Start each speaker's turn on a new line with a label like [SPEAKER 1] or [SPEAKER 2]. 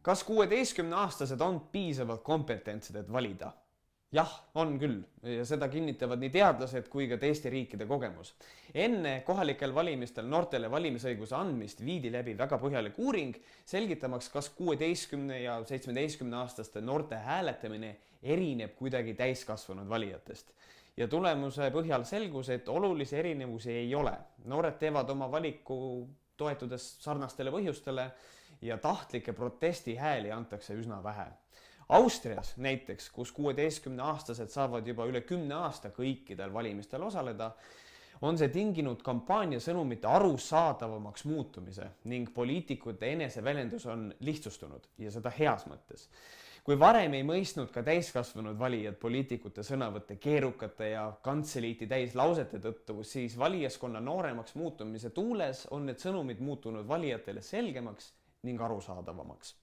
[SPEAKER 1] Kas 16-aastased on piisavalt kompetentsed, et valida? Jah, on küll ja seda kinnitavad nii teadlased kui ka teiste riikide kogemus. Enne kohalikel valimistel noortele valimisõiguse andmist viidi läbi väga põhjalik uuring, selgitamaks, kas 16 ja 17-aastaste noorte hääletamine erineb kuidagi täiskasvanud valijatest. Ja tulemuse põhjal selgus, et olulisi erinevusi ei ole. Noored teevad oma valiku toetudes sarnastele põhjustele ja tahtlikke protestihääli antakse üsna vähe. Austrias näiteks, kus 16-aastased saavad juba üle 10 aasta kõikidel valimistel osaleda, on see tinginud kampaania sõnumite arusaadavamaks muutumise ning poliitikute eneseväljendus on lihtsustunud ja seda heas mõttes. Kui varem ei mõistnud ka täiskasvanud valijad poliitikute sõnavõtte keerukate ja kantseliiti täis lausete tõttu, siis valijaskonna nooremaks muutumise tuules on need sõnumid muutunud valijatele selgemaks ning arusaadavamaks.